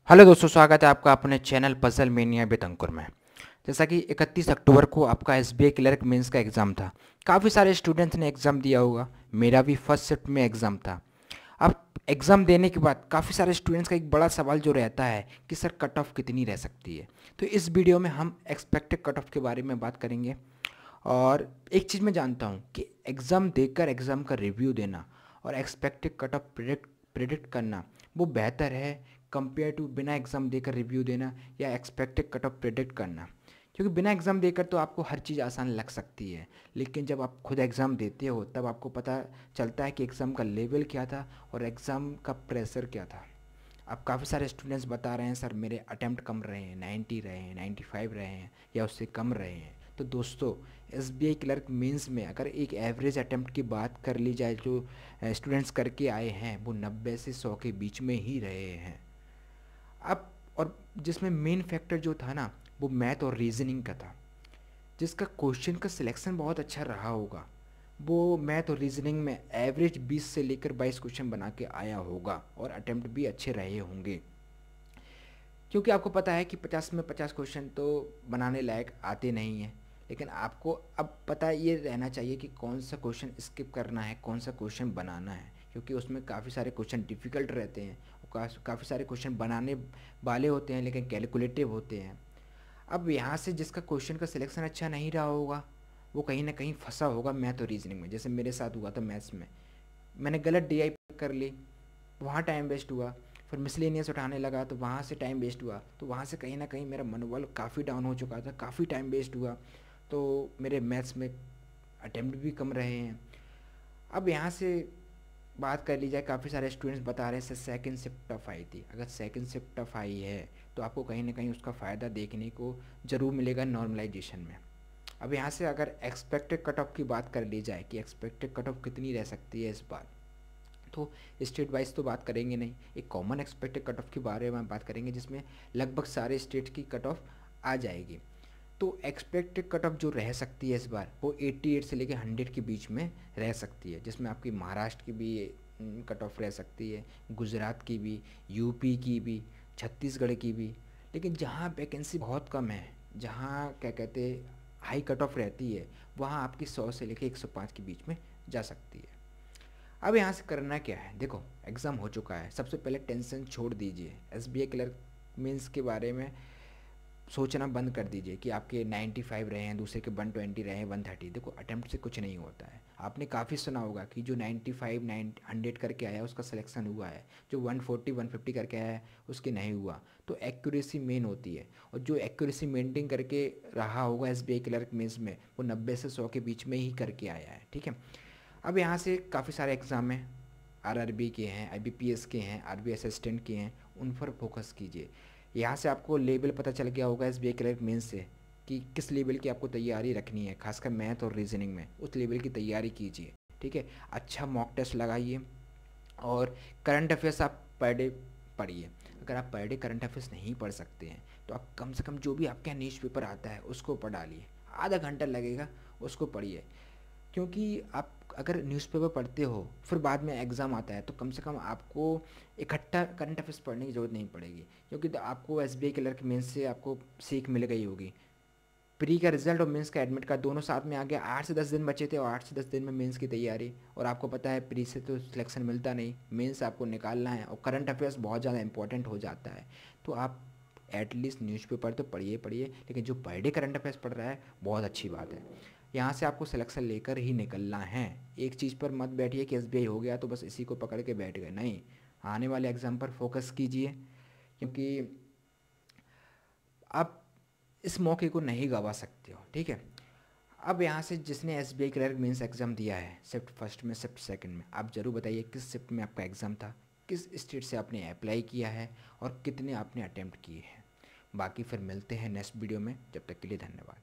Hello दोस्तों, स्वागत है आपका अपने चैनल पजल मेनिया विद अंकुर में। जैसा कि 31 अक्टूबर को आपका एसबीआई क्लर्क मेंस का एग्ज़ाम था। काफ़ी सारे स्टूडेंट्स ने एग्ज़ाम दिया होगा। मेरा भी फर्स्ट शिफ्ट में एग्ज़ाम था। अब एग्ज़ाम देने के बाद काफ़ी सारे स्टूडेंट्स का एक बड़ा सवाल जो रहता है कि सर कट ऑफ कितनी रह सकती है। तो इस वीडियो में हम एक्सपेक्टेड कट ऑफ के बारे में बात करेंगे। और एक चीज़ मैं जानता हूँ कि एग्ज़ाम देकर एग्ज़ाम का रिव्यू देना और एक्सपेक्टेड कट ऑफ प्रिडिक्ट करना वो बेहतर है कंपेयर टू बिना एग्ज़ाम देकर रिव्यू देना या एक्सपेक्टेड कट ऑफ प्रिडिक्ट करना। क्योंकि बिना एग्ज़ाम देकर तो आपको हर चीज़ आसान लग सकती है, लेकिन जब आप खुद एग्ज़ाम देते हो तब आपको पता चलता है कि एग्ज़ाम का लेवल क्या था और एग्ज़ाम का प्रेशर क्या था। अब काफ़ी सारे स्टूडेंट्स बता रहे हैं सर मेरे अटैम्प्ट कम रहे हैं, 90 रहे हैं, 95 रहे हैं या उससे कम रहे हैं। तो दोस्तों, एसबीआई क्लर्क मेंस में अगर एक एवरेज अटैम्प्ट की बात कर ली जाए जो स्टूडेंट्स करके आए हैं वो 90 से 100 के बीच में ही रहे हैं। अब और जिसमें मेन फैक्टर जो था ना वो मैथ और रीजनिंग का था, जिसका क्वेश्चन का सिलेक्शन बहुत अच्छा रहा होगा वो मैथ और रीजनिंग में एवरेज 20 से लेकर 22 क्वेश्चन बना के आया होगा और अटेम्प्ट भी अच्छे रहे होंगे। क्योंकि आपको पता है कि 50 में 50 क्वेश्चन तो बनाने लायक आते नहीं हैं, लेकिन आपको अब पता ये रहना चाहिए कि कौन सा क्वेश्चन स्किप करना है, कौन सा क्वेश्चन बनाना है, क्योंकि उसमें काफ़ी सारे क्वेश्चन डिफ़िकल्ट रहते हैं और काफ़ी सारे क्वेश्चन बनाने वाले होते हैं लेकिन कैलकुलेटिव होते हैं। अब यहाँ से जिसका क्वेश्चन का सिलेक्शन अच्छा नहीं रहा होगा वो कहीं ना कहीं फंसा होगा मैथ और रीजनिंग में, जैसे मेरे साथ हुआ था मैथ्स में। मैंने गलत डीआई कर ली, वहाँ टाइम वेस्ट हुआ। फिर मिसलेनियस उठाने लगा तो वहाँ से टाइम वेस्ट हुआ। तो वहाँ से कहीं ना कहीं मेरा मनोबल काफ़ी डाउन हो चुका था, काफ़ी टाइम वेस्ट हुआ। तो मेरे मैथ्स में अटेम्प्ट भी कम रहे हैं। अब यहाँ से बात कर ली जाए, काफ़ी सारे स्टूडेंट्स बता रहे हैं sir second shift tough I थी। अगर सेकंड शिफ्ट टफ आई है तो आपको कहीं ना कहीं उसका फ़ायदा देखने को ज़रूर मिलेगा नॉर्मलाइजेशन में। अब यहाँ से अगर एक्सपेक्टेड कट ऑफ की बात कर ली जाए कि एक्सपेक्टेड कट ऑफ कितनी रह सकती है इस बार, तो स्टेट वाइज तो बात करेंगे नहीं, एक कॉमन एक्सपेक्टेड कट ऑफ के बारे में बात करेंगे जिसमें लगभग सारे स्टेट की कट ऑफ आ जाएगी। तो एक्सपेक्टेड कट ऑफ जो रह सकती है इस बार वो 88 से लेकर 100 के बीच में रह सकती है, जिसमें आपकी महाराष्ट्र की भी कट ऑफ रह सकती है, गुजरात की भी, यूपी की भी, छत्तीसगढ़ की भी। लेकिन जहाँ वैकेंसी बहुत कम है, जहाँ क्या कहते हैं हाई कट ऑफ रहती है, वहाँ आपकी 100 से लेकर 105 के बीच में जा सकती है। अब यहाँ से करना क्या है, देखो एग्ज़ाम हो चुका है, सबसे पहले टेंशन छोड़ दीजिए। एसबीआई क्लर्क मीन्स के बारे में सोचना बंद कर दीजिए कि आपके 95 रहे हैं, दूसरे के 120 रहे हैं, 130। देखो अटेम्प्ट से कुछ नहीं होता है। आपने काफ़ी सुना होगा कि जो 95 100 करके आया उसका सिलेक्शन हुआ है, जो 140 150 करके आया है उसके नहीं हुआ। तो एक्यूरेसी मेन होती है, और जो एक्यूरेसी मेंटेन करके रहा होगा एसबीआई क्लर्क मेंस में वो 90 से 100 के बीच में ही करके आया है। ठीक है। अब यहाँ से काफ़ी सारे एग्ज़ाम हैं, आरआरबी के हैं, आईबीपीएस के हैं, आरबी असिस्टेंट के हैं, उन पर फोकस कीजिए। यहाँ से आपको लेवल पता चल गया होगा एसबीआई क्लर्क मेंस से कि किस लेवल की आपको तैयारी रखनी है, खासकर मैथ और रीजनिंग में उस लेवल की तैयारी कीजिए। ठीक है। अच्छा मॉक टेस्ट लगाइए और करंट अफेयर्स आप पर डे पढ़िए। अगर आप पर डे करंट अफेयर्स नहीं पढ़ सकते हैं तो आप कम से कम जो भी आपके यहाँ न्यूज़पेपर आता है उसको पढ़ डालिए, आधा घंटा लगेगा, उसको पढ़िए। क्योंकि आप अगर न्यूज़पेपर पढ़ते हो फिर बाद में एग्ज़ाम आता है तो कम से कम आपको इकट्ठा करंट अफेयर्स पढ़ने की ज़रूरत नहीं पड़ेगी, क्योंकि तो आपको एसबीआई क्लर्क मेंस से आपको सीख मिल गई होगी। प्री का रिजल्ट और मेंस का एडमिट का दोनों साथ में आ गया, 8 से 10 दिन बचे थे और 8 से 10 दिन में मेंस की तैयारी। और आपको पता है प्री से तो सिलेक्शन मिलता नहीं, मेंस आपको निकालना है और करंट अफेयर्स बहुत ज़्यादा इंपॉर्टेंट हो जाता है। तो आप एटलीस्ट न्यूज़पेपर तो पढ़िए पढ़िए, लेकिन जो पर डे करंट अफेयर्स पढ़ रहा है बहुत अच्छी बात है। यहाँ से आपको सिलेक्शन लेकर ही निकलना है। एक चीज़ पर मत बैठिए कि एसबीआई हो गया तो बस इसी को पकड़ के बैठ गए, नहीं, आने वाले एग्ज़ाम पर फोकस कीजिए, क्योंकि आप इस मौके को नहीं गवा सकते हो। ठीक है। अब यहाँ से जिसने एसबीआई क्लर्क मेंस एग्ज़ाम दिया है शिफ्ट फर्स्ट में, शिफ्ट सेकंड में, आप ज़रूर बताइए किस शिफ्ट में आपका एग्ज़ाम था, किस स्टेट से आपने अप्लाई किया है और कितने आपने अटैम्प्ट किए हैं। बाकी फिर मिलते हैं नेक्स्ट वीडियो में, जब तक के लिए धन्यवाद।